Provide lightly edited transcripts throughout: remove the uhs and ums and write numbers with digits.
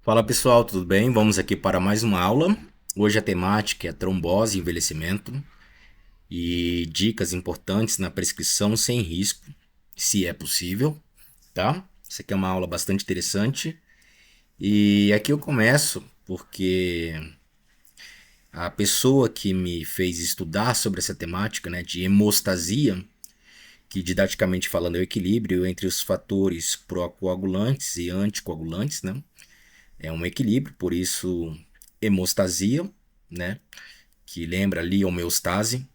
Fala pessoal, tudo bem? Vamos aqui para mais uma aula. Hoje a temática é trombose e envelhecimento e dicas importantes na prescrição sem risco, se é possível, tá? Isso aqui é uma aula bastante interessante e aqui eu começo porque a pessoa que me fez estudar sobre essa temática, né, de hemostasia, que didaticamente falando é o equilíbrio entre os fatores procoagulantes e anticoagulantes, né? É um equilíbrio, por isso hemostasia, né? Que lembra ali homeostase.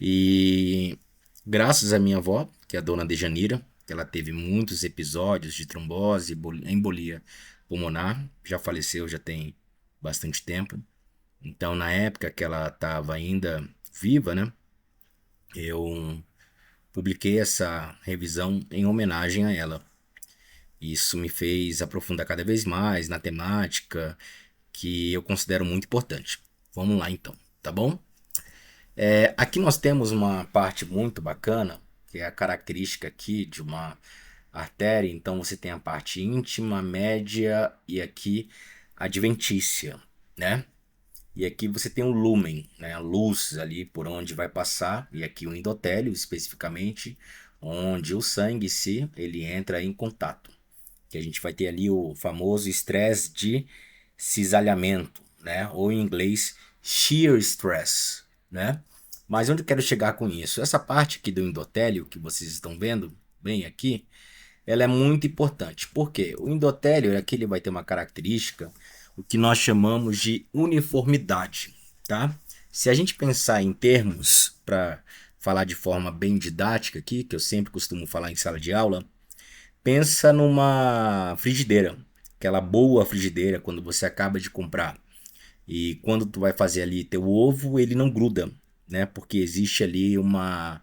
E graças à minha avó, que é a dona Dejanira, que ela teve muitos episódios de trombose, embolia pulmonar, já faleceu, já tem bastante tempo. Então, na época que ela estava ainda viva, né? Eu publiquei essa revisão em homenagem a ela. Isso me fez aprofundar cada vez mais na temática que eu considero muito importante. Vamos lá então, tá bom? Aqui nós temos uma parte muito bacana, que é a característica aqui de uma artéria. Então você tem a parte íntima, média e aqui adventícia, né? E aqui você tem o lúmen, né? A luz ali por onde vai passar, e aqui o endotélio especificamente, onde o sangue, se ele entra em contato. Que a gente vai ter ali o famoso estresse de cisalhamento, né? Ou em inglês, shear stress, né? Mas onde eu quero chegar com isso? Essa parte aqui do endotélio que vocês estão vendo bem aqui, ela é muito importante. Por quê? O endotélio aqui ele vai ter uma característica, o que nós chamamos de uniformidade, tá? Se a gente pensar em termos para falar de forma bem didática aqui, que eu sempre costumo falar em sala de aula, pensa numa frigideira, aquela boa frigideira quando você acaba de comprar. E quando tu vai fazer ali teu ovo, ele não gruda, né? Porque existe ali uma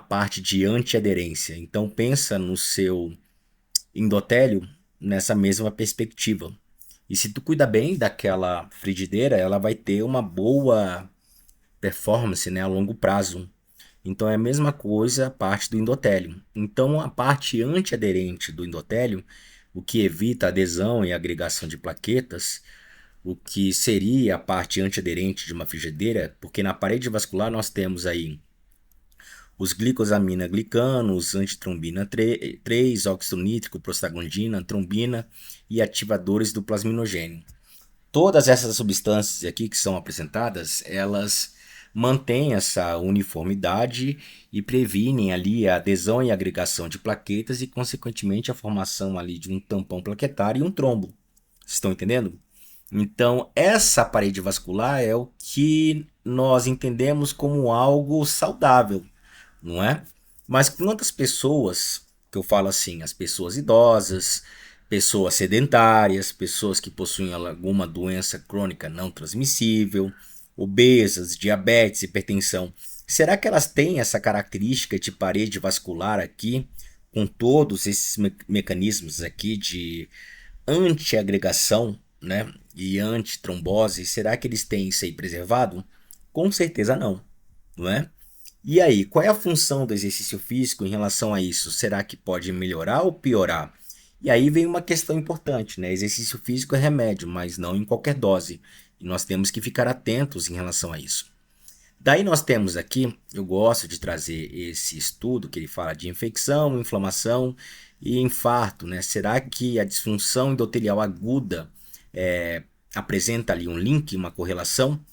parte de antiaderência. Então pensa no seu endotélio nessa mesma perspectiva. E se tu cuida bem daquela frigideira, ela vai ter uma boa performance, né, a longo prazo. Então é a mesma coisa a parte do endotélio. Então a parte antiaderente do endotélio, o que evita a adesão e agregação de plaquetas, o que seria a parte antiaderente de uma frigideira, porque na parede vascular nós temos aí os glicosamina-glicanos, antitrombina 3, óxido nítrico, prostaglandina, trombina e ativadores do plasminogênio. Todas essas substâncias aqui que são apresentadas, elas mantêm essa uniformidade e previnem ali a adesão e agregação de plaquetas e, consequentemente, a formação ali de um tampão plaquetário e um trombo. Vocês estão entendendo? Então, essa parede vascular é o que nós entendemos como algo saudável, não é? Mas quantas pessoas, que eu falo assim, as pessoas idosas, pessoas sedentárias, pessoas que possuem alguma doença crônica não transmissível, obesas, diabetes, hipertensão, será que elas têm essa característica de parede vascular aqui, com todos esses mecanismos aqui de antiagregação, né, e antitrombose? Será que eles têm isso aí preservado? Com certeza não, não é? E aí, qual é a função do exercício físico em relação a isso? Será que pode melhorar ou piorar? E aí vem uma questão importante, né? Exercício físico é remédio, mas não em qualquer dose. E nós temos que ficar atentos em relação a isso. Daí nós temos aqui, eu gosto de trazer esse estudo que ele fala de infecção, inflamação e infarto, né? Será que a disfunção endotelial aguda apresenta ali um link, uma correlação?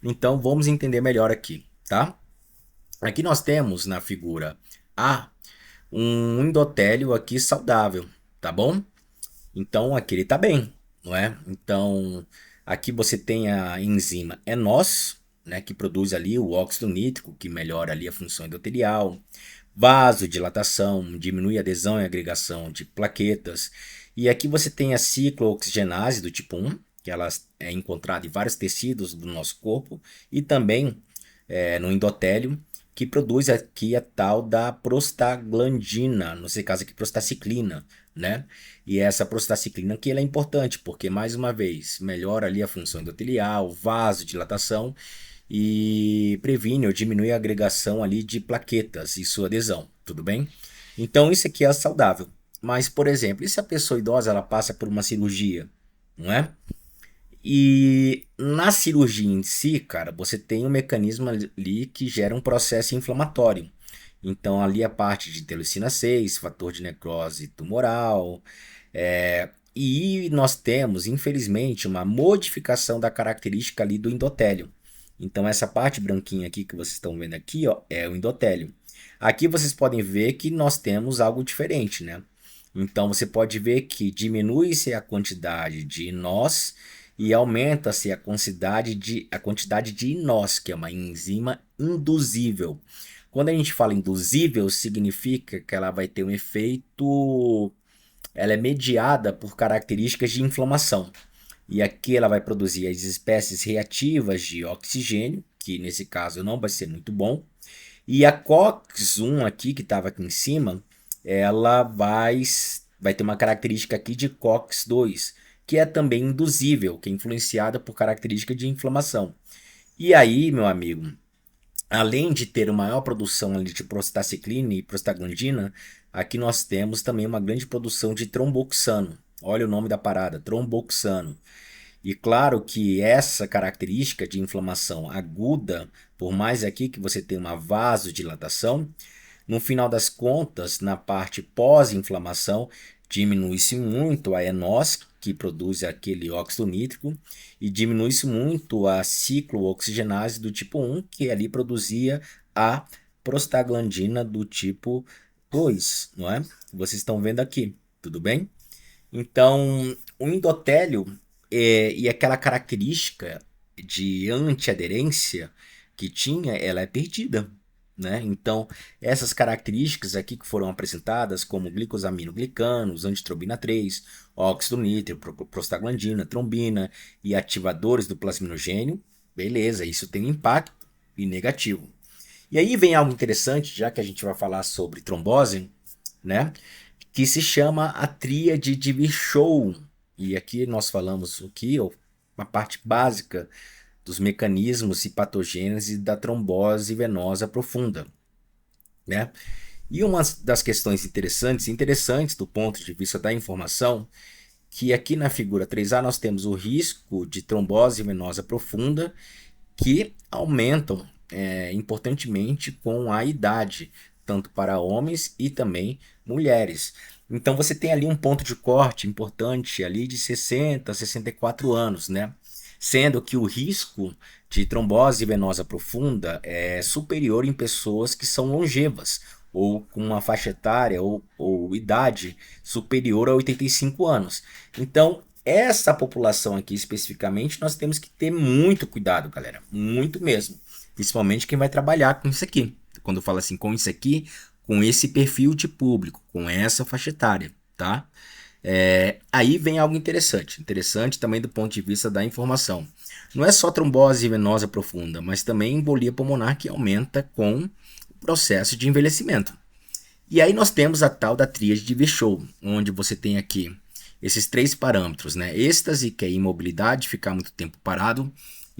Então vamos entender melhor aqui, tá? Aqui nós temos na figura A um endotélio aqui saudável, tá bom? Então aqui ele está bem, não é? Então aqui você tem a enzima ENOS, né, que produz ali o óxido nítrico, que melhora ali a função endotelial, vasodilatação, diminui a adesão e agregação de plaquetas. E aqui você tem a ciclooxigenase do tipo 1, que ela é encontrada em vários tecidos do nosso corpo, e também no endotélio, que produz aqui a tal da prostaglandina, no seu caso aqui prostaciclina, né? E essa prostaciclina aqui ela é importante, porque mais uma vez melhora ali a função endotelial, vasodilatação e previne ou diminui a agregação ali de plaquetas e sua adesão, tudo bem? Então isso aqui é saudável. Mas, por exemplo, e se a pessoa idosa ela passa por uma cirurgia? não é? E na cirurgia em si, cara, você tem um mecanismo ali que gera um processo inflamatório. Então, ali a parte de interleucina 6, fator de necrose tumoral, e nós temos, infelizmente, uma modificação da característica ali do endotélio. Então, essa parte branquinha aqui que vocês estão vendo aqui, ó, é o endotélio. Aqui vocês podem ver que nós temos algo diferente, né? Então, você pode ver que diminui-se a quantidade de nós e aumenta-se a quantidade de INOS, que é uma enzima induzível. Quando a gente fala induzível, significa que ela vai ter um efeito, ela é mediada por características de inflamação. E aqui ela vai produzir as espécies reativas de oxigênio, que nesse caso não vai ser muito bom. E a COX-1 aqui, que estava aqui em cima, ela vai ter uma característica aqui de COX-2, que é também induzível, que é influenciada por característica de inflamação. E aí, meu amigo, além de ter uma maior produção ali de prostaciclina e prostaglandina, aqui nós temos também uma grande produção de tromboxano. Olha o nome da parada, tromboxano. E claro que essa característica de inflamação aguda, por mais aqui que você tenha uma vasodilatação, no final das contas, na parte pós-inflamação, diminui-se muito a eNOS, que produz aquele óxido nítrico, e diminui-se muito a ciclooxigenase do tipo 1, que ali produzia a prostaglandina do tipo 2, não é? Vocês estão vendo aqui, tudo bem? Então, o endotélio e aquela característica de antiaderência que tinha, ela é perdida, né? Então, essas características aqui que foram apresentadas, como glicosaminoglicanos, antitrombina 3, óxido nítrico, prostaglandina, trombina e ativadores do plasminogênio, beleza, isso tem um impacto e negativo. E aí vem algo interessante, já que a gente vai falar sobre trombose, né? Que se chama a tríade de Virchow. E aqui nós falamos o que? Uma parte básica dos mecanismos e patogênese da trombose venosa profunda, né? E uma das questões interessantes do ponto de vista da informação, que aqui na figura 3A nós temos o risco de trombose venosa profunda que aumentam importantemente com a idade, tanto para homens e também mulheres. Então você tem ali um ponto de corte importante ali de 60 a 64 anos, né? Sendo que o risco de trombose venosa profunda é superior em pessoas que são longevas ou com uma faixa etária ou idade superior a 85 anos. Então, essa população aqui especificamente, nós temos que ter muito cuidado, galera, muito mesmo. Principalmente quem vai trabalhar com isso aqui. Quando eu falo assim, com isso aqui, com esse perfil de público, com essa faixa etária, tá? Aí vem algo interessante também do ponto de vista da informação. Não é só trombose venosa profunda, mas também embolia pulmonar que aumenta com o processo de envelhecimento. E aí nós temos a tal da tríade de Virchow, onde você tem aqui esses três parâmetros, né? Êxtase, que é imobilidade, ficar muito tempo parado.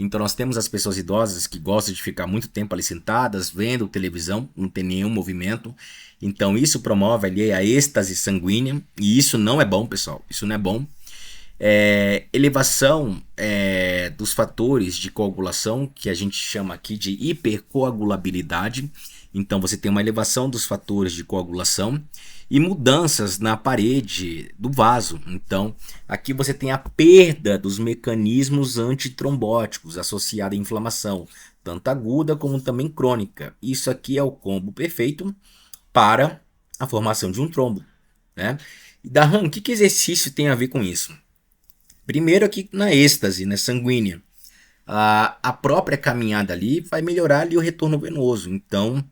Então nós temos as pessoas idosas que gostam de ficar muito tempo ali sentadas, vendo televisão, não tem nenhum movimento. Então isso promove ali a êxtase sanguínea, e isso não é bom, pessoal, isso não é bom. Elevação dos fatores de coagulação, que a gente chama aqui de hipercoagulabilidade. Então você tem uma elevação dos fatores de coagulação e mudanças na parede do vaso. Então aqui você tem a perda dos mecanismos antitrombóticos associada à inflamação, tanto aguda como também crônica. Isso aqui é o combo perfeito para a formação de um trombo, né? E Dahan, o que exercício tem a ver com isso? Primeiro aqui na êxtase, né, sanguínea. A própria caminhada ali vai melhorar ali o retorno venoso. Então,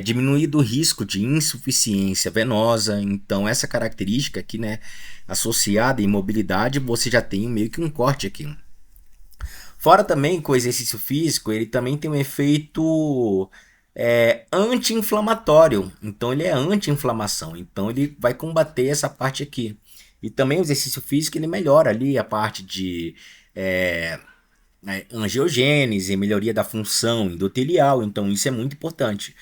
diminuir do risco de insuficiência venosa. Então, essa característica aqui, né, associada à imobilidade, você já tem meio que um corte aqui. Fora também que o exercício físico, ele também tem um efeito anti-inflamatório. Então, ele é anti-inflamação. Então, ele vai combater essa parte aqui. E também o exercício físico, ele melhora ali a parte de angiogênese, melhoria da função endotelial. Então, isso é muito importante.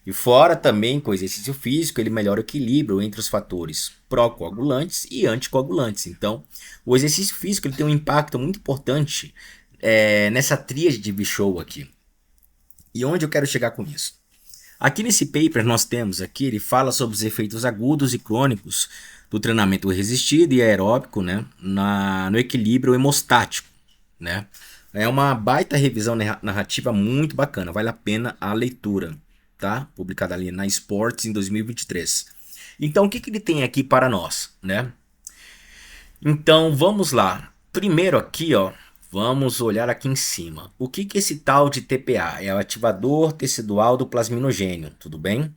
E fora também com o exercício físico, ele melhora o equilíbrio entre os fatores pró-coagulantes e anticoagulantes. Então, o exercício físico ele tem um impacto muito importante nessa tríade de Virchow aqui. E onde eu quero chegar com isso? Aqui nesse paper nós temos aqui, ele fala sobre os efeitos agudos e crônicos do treinamento resistido e aeróbico, né, no equilíbrio hemostático, né? É uma baita revisão narrativa muito bacana, vale a pena a leitura, tá? Publicada ali na Sports em 2023. Então, o que ele tem aqui para nós, né? Então, vamos lá. Primeiro aqui, ó, vamos olhar aqui em cima. O que esse tal de TPA? É o ativador tecidual do plasminogênio, tudo bem?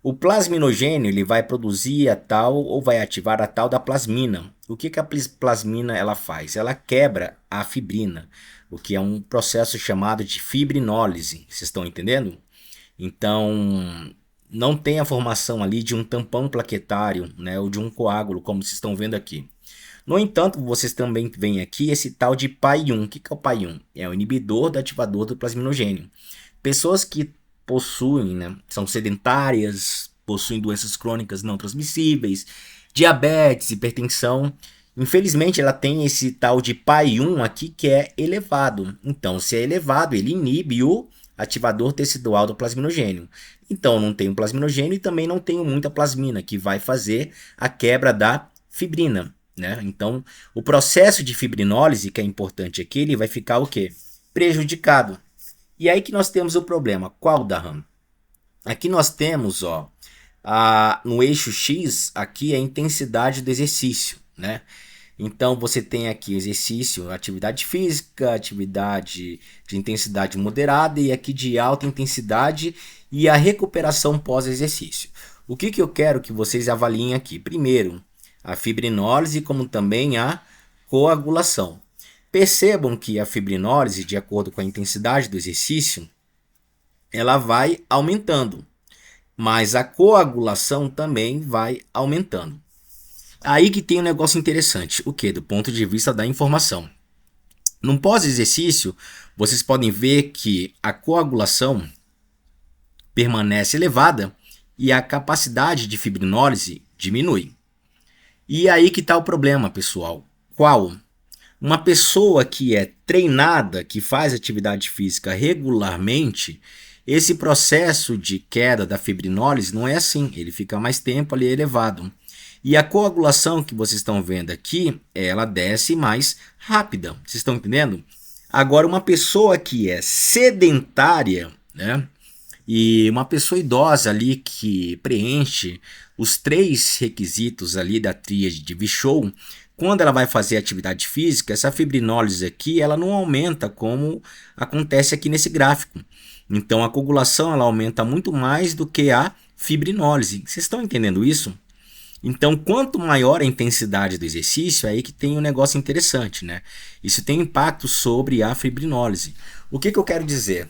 O plasminogênio ele vai produzir a tal ou vai ativar a tal da plasmina. O que a plasmina ela faz? Ela quebra a fibrina, o que é um processo chamado de fibrinólise. Vocês estão entendendo? Então, não tem a formação ali de um tampão plaquetário, né, ou de um coágulo, como vocês estão vendo aqui. No entanto, vocês também veem aqui esse tal de PAI-1. O que é o PAI-1? É o inibidor do ativador do plasminogênio. Pessoas que possuem, né, são sedentárias, possuem doenças crônicas não transmissíveis, diabetes, hipertensão. Infelizmente, ela tem esse tal de PAI-1 aqui que é elevado. Então, se é elevado, ele inibe o ativador tecidual do plasminogênio. Então, não tenho plasminogênio e também não tenho muita plasmina, que vai fazer a quebra da fibrina, né? Então, o processo de fibrinólise, que é importante aqui, ele vai ficar o quê? Prejudicado. E aí que nós temos o problema. Qual, Darham? Aqui nós temos, ó, no eixo X, aqui é a intensidade do exercício, né? Então, você tem aqui exercício, atividade física, atividade de intensidade moderada e aqui de alta intensidade e a recuperação pós-exercício. O que eu quero que vocês avaliem aqui? Primeiro, a fibrinólise, como também a coagulação. Percebam que a fibrinólise, de acordo com a intensidade do exercício, ela vai aumentando, mas a coagulação também vai aumentando. Aí que tem um negócio interessante, o que? Do ponto de vista da informação. No pós-exercício, vocês podem ver que a coagulação permanece elevada e a capacidade de fibrinólise diminui. E aí que está o problema, pessoal. Qual? Uma pessoa que é treinada, que faz atividade física regularmente, esse processo de queda da fibrinólise não é assim, ele fica mais tempo ali elevado. E a coagulação que vocês estão vendo aqui, ela desce mais rápida. Vocês estão entendendo? Agora, uma pessoa que é sedentária, né? E uma pessoa idosa ali que preenche os 3 requisitos ali da tríade de Virchow, quando ela vai fazer atividade física, essa fibrinólise aqui, ela não aumenta como acontece aqui nesse gráfico. Então, a coagulação ela aumenta muito mais do que a fibrinólise. Vocês estão entendendo isso? Então, quanto maior a intensidade do exercício, é aí que tem um negócio interessante, né? Isso tem impacto sobre a fibrinólise. O que eu quero dizer?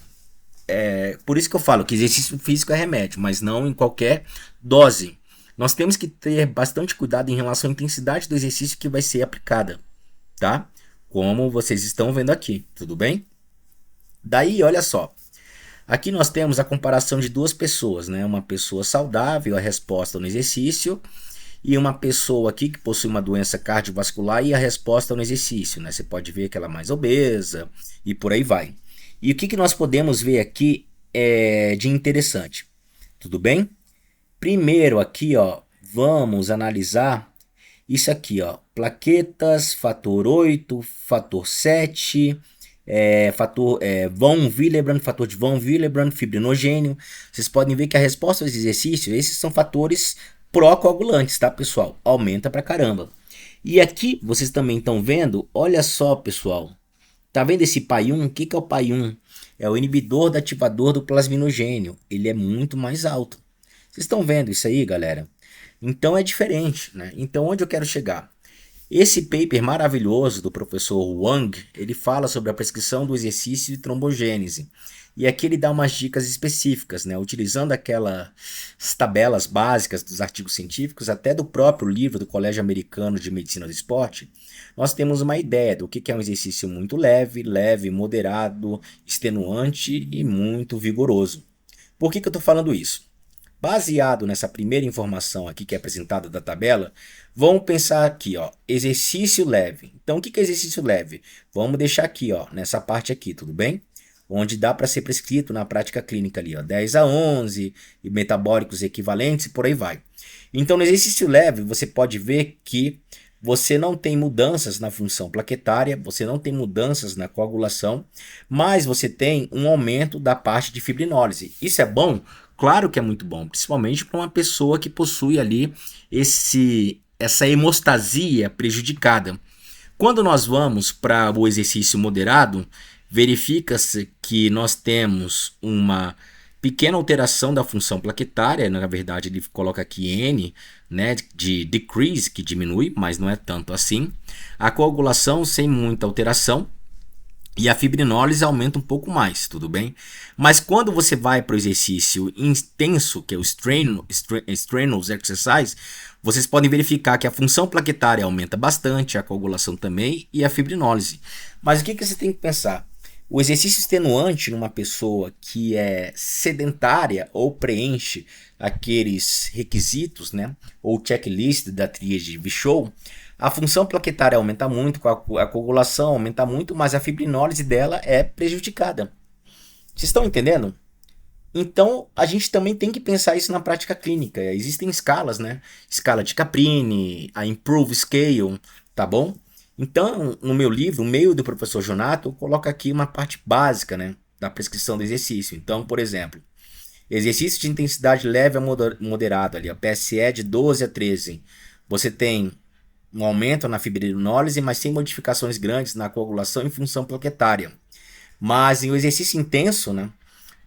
Por isso que eu falo que exercício físico é remédio, mas não em qualquer dose. Nós temos que ter bastante cuidado em relação à intensidade do exercício que vai ser aplicada, tá? Como vocês estão vendo aqui, tudo bem? Daí, olha só. Aqui nós temos a comparação de 2 pessoas, né? Uma pessoa saudável, a resposta no exercício, e uma pessoa aqui que possui uma doença cardiovascular e a resposta no exercício, né? Você pode ver que ela é mais obesa e por aí vai. E o que nós podemos ver aqui de interessante? Tudo bem? Primeiro aqui, ó, vamos analisar isso aqui, ó, plaquetas, fator 8, fator 7, fator von Willebrand, fator de von Willebrand, fibrinogênio. Vocês podem ver que a resposta aos exercícios, esses são fatores pró-coagulantes, tá, pessoal? Aumenta pra caramba. E aqui, vocês também estão vendo, olha só, pessoal. Tá vendo esse PAI-1? O que é o PAI-1? É o inibidor do ativador do plasminogênio. Ele é muito mais alto. Vocês estão vendo isso aí, galera? Então é diferente, né? Então onde eu quero chegar? Esse paper maravilhoso do professor Wang, ele fala sobre a prescrição do exercício de trombogênese. E aqui ele dá umas dicas específicas, né? Utilizando aquelas tabelas básicas dos artigos científicos, até do próprio livro do Colégio Americano de Medicina do Esporte, nós temos uma ideia do que é um exercício muito leve, moderado, extenuante e muito vigoroso. Por que eu estou falando isso? baseado nessa primeira informação aqui que é apresentada da tabela, vamos pensar aqui, ó, exercício leve. Então, o que é exercício leve? Vamos deixar aqui, ó, nessa parte aqui, tudo bem? Onde dá para ser prescrito na prática clínica ali, ó, 10 a 11, e metabólicos equivalentes e por aí vai. Então, no exercício leve, você pode ver que você não tem mudanças na função plaquetária, você não tem mudanças na coagulação, mas você tem um aumento da parte de fibrinólise. Isso é bom? Claro que é muito bom, principalmente para uma pessoa que possui ali essa hemostasia prejudicada. Quando nós vamos para o exercício moderado, verifica-se que nós temos uma pequena alteração da função plaquetária, na verdade ele coloca aqui N, né, de decrease, que diminui, mas não é tanto assim. A coagulação sem muita alteração e a fibrinólise aumenta um pouco mais, tudo bem? Mas quando você vai para o exercício intenso, que é o strenuous exercise, vocês podem verificar que a função plaquetária aumenta bastante, a coagulação também e a fibrinólise. Mas o que você tem que pensar? O exercício extenuante numa pessoa que é sedentária ou preenche aqueles requisitos, né, ou checklist da tríade Virchow, a função plaquetária aumenta muito, a coagulação aumenta muito, mas a fibrinólise dela é prejudicada. Vocês estão entendendo? Então, a gente também tem que pensar isso na prática clínica. Existem escalas, né? Escala de Caprini, a Improve Scale, tá bom? Então, no meu livro, O Meio do Professor Jonato, eu coloco aqui uma parte básica, né, da prescrição do exercício. Então, por exemplo, exercício de intensidade leve a moderada, ali, a PSE de 12 a 13. Você tem um aumento na fibrinólise, mas sem modificações grandes na coagulação em função plaquetária. Mas em um exercício intenso, né,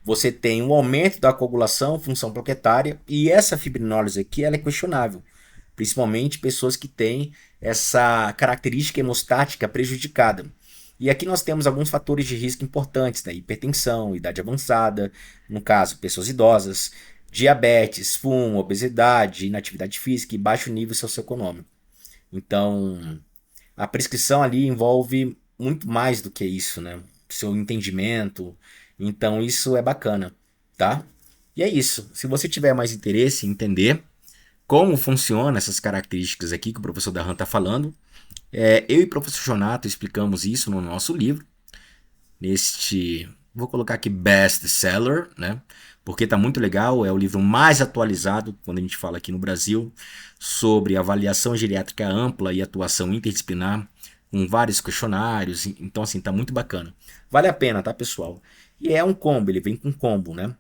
você tem um aumento da coagulação, função plaquetária, e essa fibrinólise aqui ela é questionável, principalmente pessoas que têm essa característica hemostática prejudicada. E aqui nós temos alguns fatores de risco importantes, né? Hipertensão, idade avançada, no caso, pessoas idosas, diabetes, fumo, obesidade, inatividade física e baixo nível socioeconômico. Então, a prescrição ali envolve muito mais do que isso, né? Seu entendimento. Então, isso é bacana, tá? E é isso. Se você tiver mais interesse em entender como funcionam essas características aqui que o professor Dahan está falando, eu e o professor Jonato explicamos isso no nosso livro, vou colocar aqui best seller, né? Porque está muito legal, é o livro mais atualizado quando a gente fala aqui no Brasil sobre avaliação geriátrica ampla e atuação interdisciplinar, com vários questionários, então assim, tá muito bacana. Vale a pena, tá, pessoal? E é um combo, ele vem com combo, né?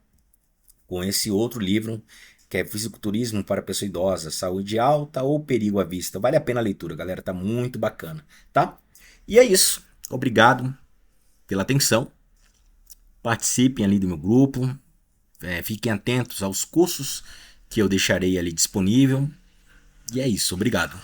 Com esse outro livro, que é Fisiculturismo para Pessoa Idosa, Saúde Alta ou Perigo à Vista. Vale a pena a leitura, galera, tá muito bacana, tá? E é isso. Obrigado pela atenção. Participem ali do meu grupo. Fiquem atentos aos cursos que eu deixarei ali disponível. E é isso. Obrigado.